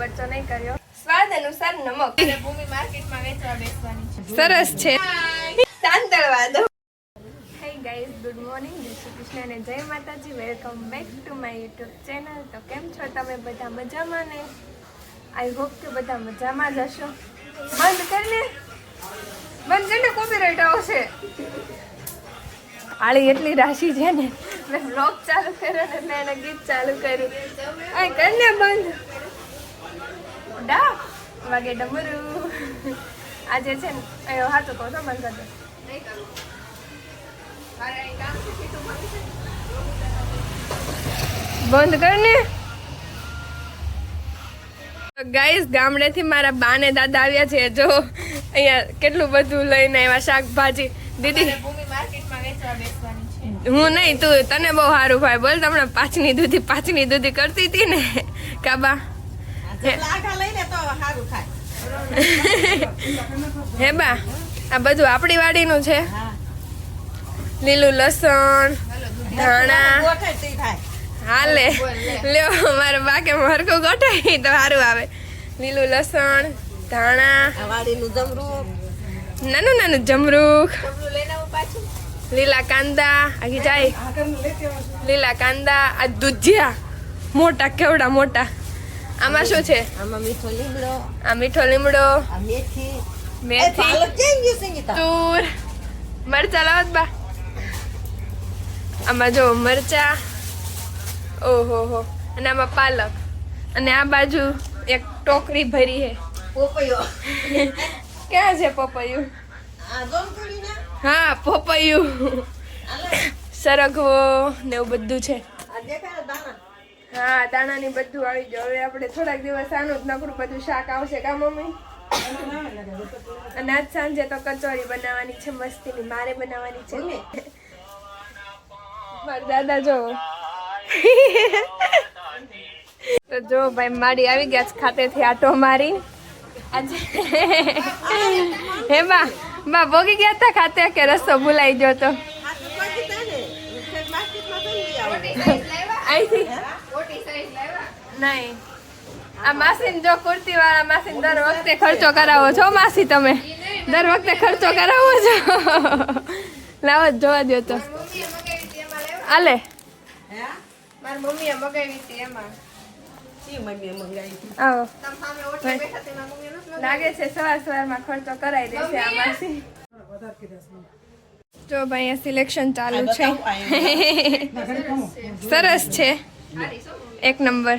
બચ્ચો નહીં કર્યો. સ્વાદ અનુસાર નમક. ભૂમિ માર્કેટમાં વેચવા બેસવાની છે. સરસ છે. તાંતળવા દો. Hey guys, good morning. જય શ્રી કૃષ્ણ અને જય માતાજી. Welcome back to my YouTube channel. તો કેમ છો તમે બધા? મજામાં ને? આઈ હોપ કે બધા મજામાં જ હશો. બંધ કરીને કોપીરાઈટ આવશે. આળી એટલી રાશિ છે ને, મેં બ્લોગ ચાલુ કર્યો ને એટલે એને ગીત ચાલુ કર્યું. આ કરીને બંધ ડા વાગે ડમરું. આજે છે ને અયો હાથો કહો તો બંધ કરી દો. બંધ કરીને ગાઈસ, ગામડેથી મારા બા ને દાદા આવ્યા છે. જો અહીંયા કેટલું બધું લઈને આવ્યા શાકભાજી. દીદી હું નહીં, તું તને બહુ સારું ભાઈ. બોલ, તમને પાછની દૂધી કરતી હતી ને કાબા. હે બા, આ બધું આપણી વાડીનું છે. લીલું લસણ, ધાણા. હાલે લ્યો, મારા બા કે મરકું ગોઠાય તો સારું આવે. લીલું લસણ, ધાણા, નાનું જમરૂખ, લીલા કાંદા. આગી જાય લીલા કાંદા. આ દૂધિયા મોટા, કેવડા મોટા. આમાં શું છે? આમાં મીઠો લીમડો, મેથી, તુર, મરચા લાવત બા. આમાં જો મરચા. ઓહો હો. અને આમાં પાલક. અને આ બાજુ એક ટોકરી ભરી છે. ક્યાં છે પપૈયું? હા, પપૈયું, સરગવો ને એવું બધું છે. હા, દાણાની બધું આવી ગયું. હવે આપણે થોડાક દિવસ આનું જ નકરું બધું શાક આવશે કા મમ્મી? અને આજ સાંજે તો કચોરી બનાવવાની છે મસ્તીની. મારે બનાવવાની છે. મારા દાદા જો તો જો ભાઈ માડી આવી ગયા છે ખાતેથી આટો મારી. આજે હે બા ભોગી ગયા હતા ખાતે કે રસ્તો ભૂલાઈ ગયો તો? નહીં, આ માસી જો કુર્તી વાળા માસી દર વખતે ખર્ચો કરાવો છો માસી. તમે દર વખતે ખર્ચો કરાવો છો. લાવો જોવા દો તો. આલે મારી મમ્મીએ મગાવી હતી એમાં. આવો લાગે છે સવારમાં ખર્ચો કરાવી દેશે આ માસી. જો ભાઈ સિલેક્શન ચાલુ છે. સરસ છે, એક નંબર.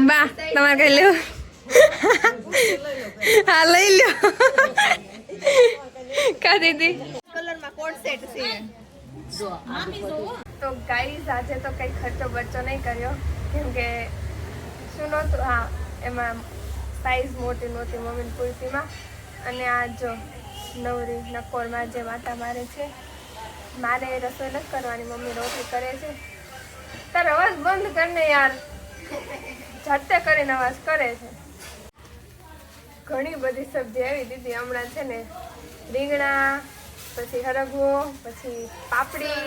બા તમારે કઈ લેવું? હા લઈ લ્યો. કા દીદી કલરમાં કોટ સેટ છે. તો ગાઈઝ આજે તો કઈ ખર્ચો બચ્ચો નહીં કર્યો, કેમ કે શું નહોતું. હા, એમાં સાઈઝ મોટી નહોતી મમ્મીની કુર્તીમાં. અને આ જો નવરી નકોરમાં જે માતા મારે છે. મારે રસોઈ નથી કરવાની, મમ્મી રોટલી કરે છે. તારો અવાજ બંધ કરીને યાર, ઝટતે કરીને અવાજ કરે છે. ઘણી બધી સબ્જી આવી દીધી હમણાં છે ને. રીંગણા, પછી હરગવો, પછી પાપડી,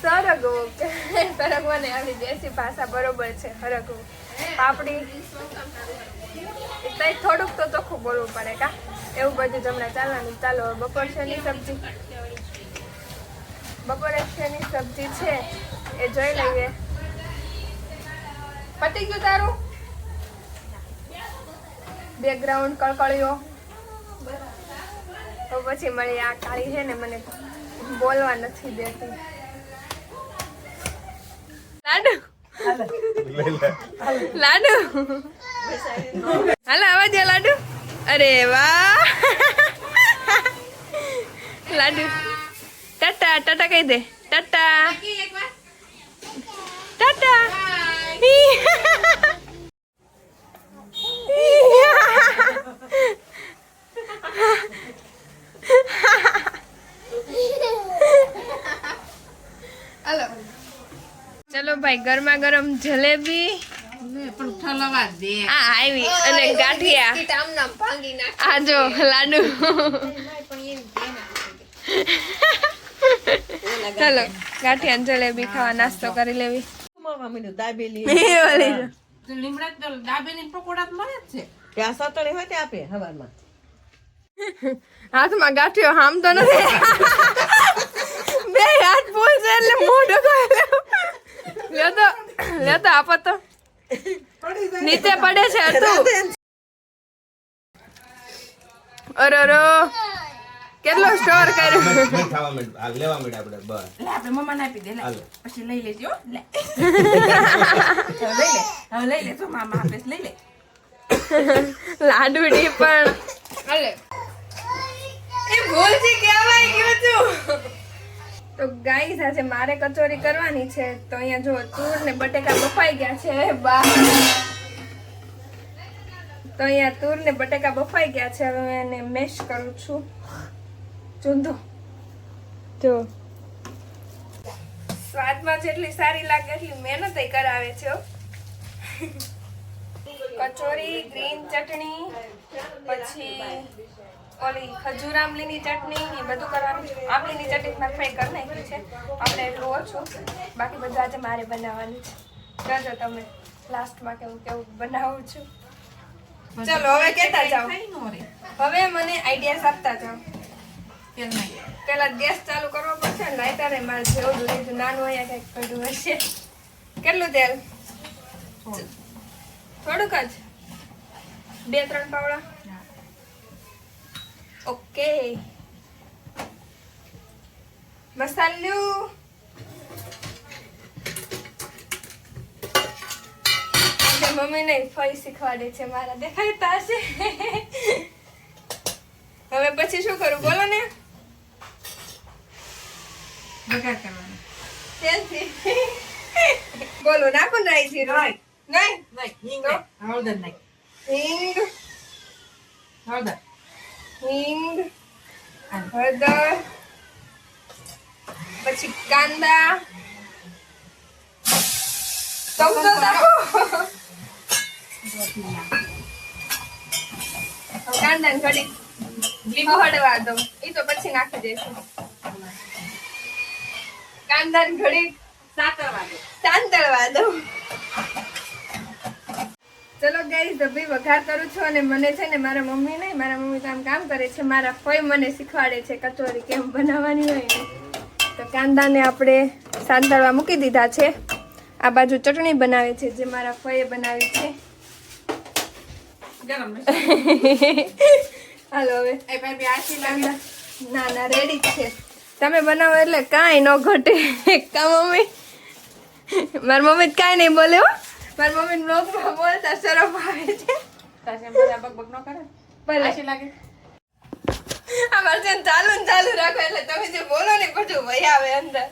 સરગવો ને આવી દેશી ભાષા બરોબર છે. હરગવો, પાપડી. એટલે થોડુંક તો ચોખ્ખું બોલવું પડે કા, એવું બધું જ હમણાં ચાલવાનું. ચાલો બપોર છેની સબ્જી છે એ જોઈ લઈએ. પતી ગયું તારું? બેકગ્રાઉન્ડ કળકળ્યો તો પછી મળી. આ કાળી છે ને મને બોલવા નથી દેતી. લાડુ હાલો આવા દે લાડુ. અરે વાહ લાડુ. ટાટા ટાટા કહી દે. ટાટા ટાટા. ચલો ભાઈ, ગરમા ગરમ જલેબી આવી અને ગાંઠિયા. આ જો લાડુ. ચાલો ગાંઠિયા જલેબી ખાવા નાસ્તો કરી લેવી. તો લીમડા તો દાબેલી પકોડા તો મળે જ છે. ત્યાં સતળી હોય તે આપે હવારમાં. હાથમાં ગાંઠિયો હામ તો નથી. બે હાથ ફૂલ છે એટલે મોઢું લેતો આપો તો નીચે પડે છે હતું. અરે કેટલો સ્ટોર કર્યો. ખાવા માંડ આ લેવા માંડ આપણે બસ લે આપણે મમ્માને આપી દે લે હાલો. પછી લઈ લેજો લે હવે લઈ લે તો મામા આપે છે, લઈ લે. લાડુડી પણ અલે એ ભૂલથી કહેવાય ગયું છું. તો ગાઈસ આજે મારે કચોરી કરવાની છે તો અહીંયા જો તૂર ને બટેકા બફાઈ ગયા છે બા. તો અહીંયા તૂર ને બટેકા બફાઈ ગયા છે. હવે હું એને મેશ કરું છું. ચૂંધો જો સ્વાદમાં જેટલી સારી લાગે એટલી મહેનત કરાવે છે હો. કચોરી, ગ્રીન ચટણી, પછી ઓલી ખજૂર આમલીની ચટણી એ બધું કરવાનું. આમલીની ચટણી મારી ફ્રાય કરી નાખી છે આપણે એટલું ઓછું. બાકી બધું આજે મારે બનાવવાનું છે. કરજો તમે લાસ્ટમાં કેવું કેવું બનાવું છું. ચલો હવે કહેતા જાઓ. હવે મને આઈડિયા આપતા જાઓ. પેલા ગેસ ચાલુ કરવો પડશે ને લાઈટરે મારે જેવું લીધું નાનું અહીંયા કંઈક પડ્યું હશે. કેટલું તેલ? થોડુંક જ 2-3 પાવડા. ઓકે મસાલું મમ્મી નહીં ફઈ શીખવાડે છે મારા દેખાતા હશે. હવે પછી શું કરું બોલો ને. વઘાર કરવાનો. તેલથી બોલો નાખો નાઈ જીરું નહીં હિંગ હળદર નાખ. હિંગ હળદર હળદર પછી કાંદા તમ તો નાખો. કાંદા ને ઘડી લીંબુ હળવા દો. એ તો પછી નાખી દઈશું. કાંદા ને ઘડી સાંતળવા દો. ચલો ગાઈસ ભાઈ વઘાર કરું છું અને મને છે ને મારા મમ્મી નહીં મારા મમ્મી તો આમ કામ કરે છે. મારા ફઈ મને શીખવાડે છે કચોરી કેમ બનાવવાની હોય ને. તો કાંદાને આપણે સાંતળવા મૂકી દીધા છે. આ બાજુ ચટણી બનાવે છે જે મારા ફઈએ બનાવી છે. ગરમ હાલો હવે એ ભાઈ આશી લાગે. ના ના રેડી જ છે. તમે બનાવો એટલે કાંઈ ન ઘટે. કા મમ્મી? મારી મમ્મી કાંઈ નહીં બોલે હો. મારી મમ્મી બ્લોગમાં બોલતા શરમ આવે છે. તાશે બધા બકબક ન કરે. ભલે આશી લાગે. અમારે છે ને ચાલુ રાખો એટલે તમે જે બોલો ને બધું વહી આવે અંદર.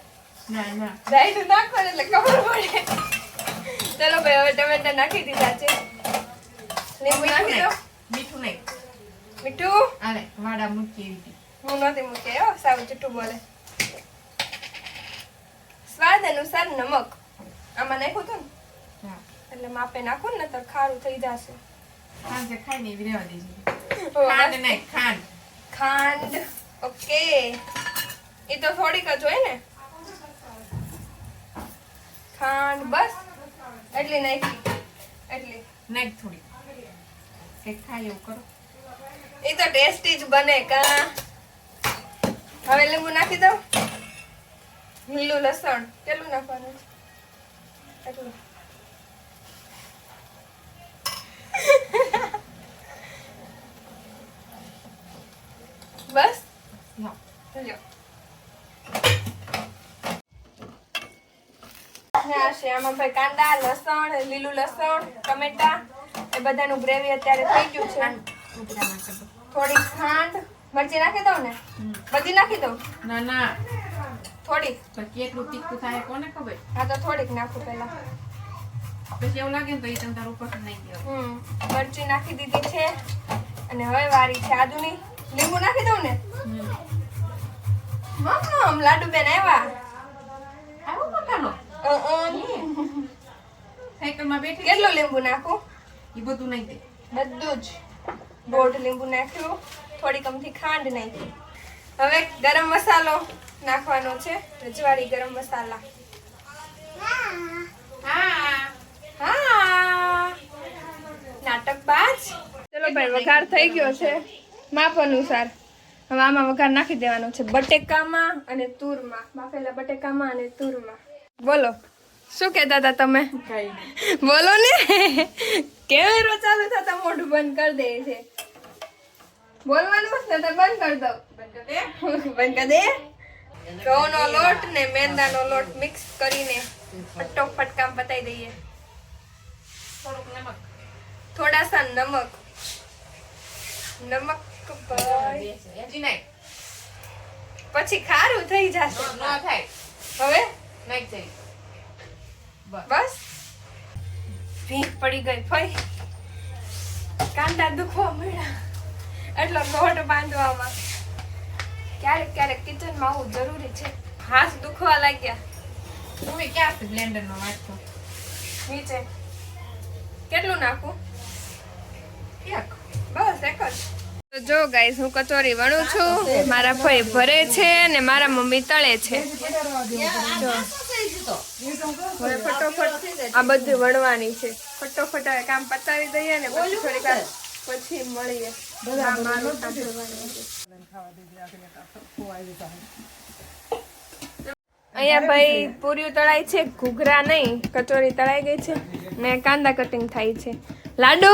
ના રાઈટ નાખો ને એટલે ખબર પડે. ચલો ભાઈ હવે ટમેટા નાખી દીધા છે. લીંબુ નાખી દો. મીઠું નહીં. મીઠું આલે વાડા મૂકી એવી. હું નથી મૂકી હો સાવ જૂઠું બોલે. સ્વાદ અનુસાર નમક આમાં નાખ્યું હતું ને હા એટલે માપે નાખું ને તો ખારું થઈ જશે. સાંજે ખાઈને એવી રહેવા દેજે. ઓ, ખાંડ નહીં ખાંડ. ખાંડ ઓકે. એ તો થોડીક જ હોય ને. ખાંડ બસ એટલી નાખી. એટલી નાખ થોડી. કંઈક ખાય એવું કરો. એ તો ટેસ્ટી જ બને કા. હવે લીંબુ નાખી દો. લીલું લસણ કેટલું નાખવાનું છે? એટલું. બસ લો. લ્યો. આ છે આમાં ભાઈ કાંદા લસણ લીલું લસણ ટમેટા એ બધાનું ગ્રેવી અત્યારે થઈ ગયું છે. ઉપરા નાખી દો. થોડી ખાંડ મરચી નાખી દઉં ને બધી નાખી દઉં ના થોડીક. તો કેટલું તીખું થાય કોને ખબર. હા તો થોડીક નાખું પેલા. પછી એવું લાગે ને તો એ તમે તારું ઉપર નાખી દો. મરચી નાખી દીધી છે અને હવે વારી છે આદુની. લીંબુ નાખી દઉં ને. મમ લાડુ બેન આવ્યા. આવો મકાનો સાયકલમાં બેઠી. કેટલું લીંબુ નાખું? એ બધું નહીં દે. બધું જ. દોઢ લીંબુ નાખ્યું. થોડી કમથી ખાંડ નાખી. હવે ગરમ મસાલો નાખવાનો છે. રજવાડી ગરમ મસાલા. હા હા નાટકબાજ. ચલો ભાઈ વઘાર થઈ ગયો છે માપ અનુસાર. હવે આમાં વઘાર નાખી દેવાનો છે બટેકામાં અને તુરમાં. બાફેલા બટેકામાં અને તુરમાં. બોલો શું કહેતા હતા તમે? બોલો ને. કેમેરો ચાલુ થતા મોઢું બંધ કરી દે છે. બોલવાનું છે તો બંધ કરી દો. બંધ કરી દે. ઘઉંનો લોટ ને મેંદાનો લોટ મિક્સ કરીને ફટોફટ કામ પતાવી દઈએ. થોડા સા નમક. નમક ભાઈ. પછી ખારું થઈ જશે. હવે બસ ભીખ પડી ગઈ ફઈ. કાંડા દુખવા મળ્યા એટલો લોટ બાંધવામાં. ક્યારેક ક્યારેક કિચનમાં આવું જરૂરી છે. હાથ દુખવા લાગ્યા. મમ્મી ક્યાં છે બ્લેન્ડર નો વાટકો? નીચે કેટલું નાખું? એક. બસ એક જ. તો જો ગાઈસ હું કચોરી વણું છું. મારા ભાઈ ભરે છે ને મારા મમ્મી તળે છે. જો. હવે ફટોફટ આ બધું વણવાની છે. ફટોફટ હવે કામ પતાવી દઈએ ને પછી થોડીક વાર પછી મળીએ. આ મારું કામ કરવાનું છે. અહીંયા ભાઈ પૂરીઓ તળાય છે, ઘૂઘરા નહીં, કચોરી તળાઈ ગઈ છે ને કાંદા કટિંગ થાય છે. લાડુ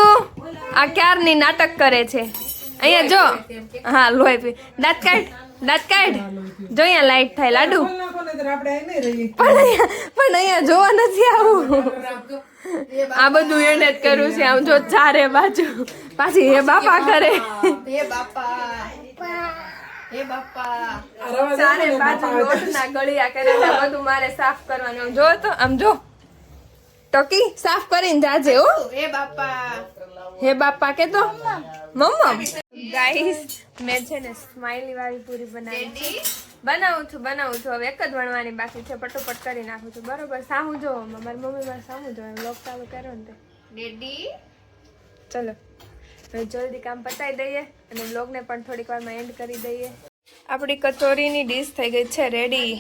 આ ક્યારની નાટક કરે છે. અહીંયા જો. હા લોહી પી. દાંત કાઢ, દાંત કાઢ. જો અહીંયા લાઈટ થાય લાડુ. પણ અહીંયા જોવા નથી આવું. આ બધું એને જ કરું છે. આમ જો ચારે બાજુ પાછી હે બાપા કરે. ચારે બાજુ લોટના ગળિયા કરેલા બધું મારે સાફ કરવાનું. આમ જો તો આમ જો ટકી સાફ કરીને જાજે હો. હે બાપા કે તો મમ્મા. ગાઈસ મેં છે ને સ્માઈલી વાળી પૂરી બનાવું છું. હવે એક જ વણવાની બાકી છે. ફટોફટ કરી નાખું છું. બરોબર સાહુ જો મારી મમ્મી મારે સાહુ જો લોક ચાલુ કર્યો ને રેડી. ચલો હવે જલ્દી કામ પતાવી દઈએ અને વ્લોગને પણ થોડીક વારમાં એન્ડ કરી દઈએ. આપણી કચોરીની ડીશ થઈ ગઈ છે રેડી.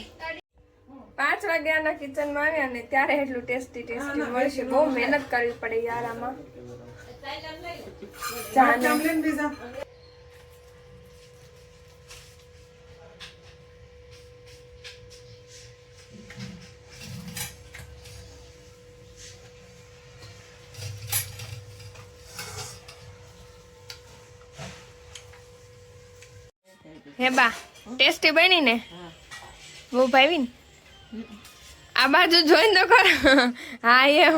5 વાગ્યાના કિચનમાં આવ્યા ને ત્યારે એટલું ટેસ્ટી મળશે. બહુ મહેનત કરવી પડે યાર આમાં. હે બા ટેસ્ટી બની ને? બહુ ભાવી ને? આ બાજુ જોઈને તો ખરો. હા એમ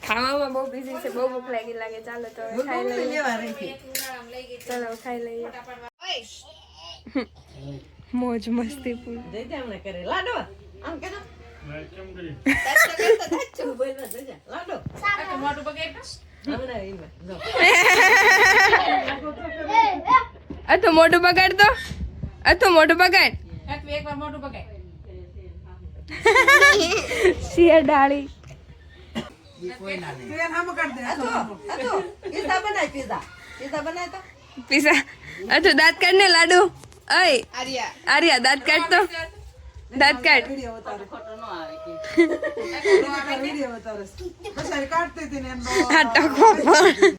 ખાવામાં બહુ બિઝી છે. બહુ ભૂખ લાગે. ચાલો તો હવે ખાઈ લઈએ. ચાલો ખાઈ લઈએ. મોજ મસ્તી પૂરી. મોટું બગાડ. તો મોટું બગાડ દો. મોટું બગાડ. એકવાર મોટું બગાડ. શિયા ડાળી. પીઝા. દાંત કાઢ ને લાડુ. આર્યા દાંત કાઢ તો. દાંત કાઢ. આ ટકો પણ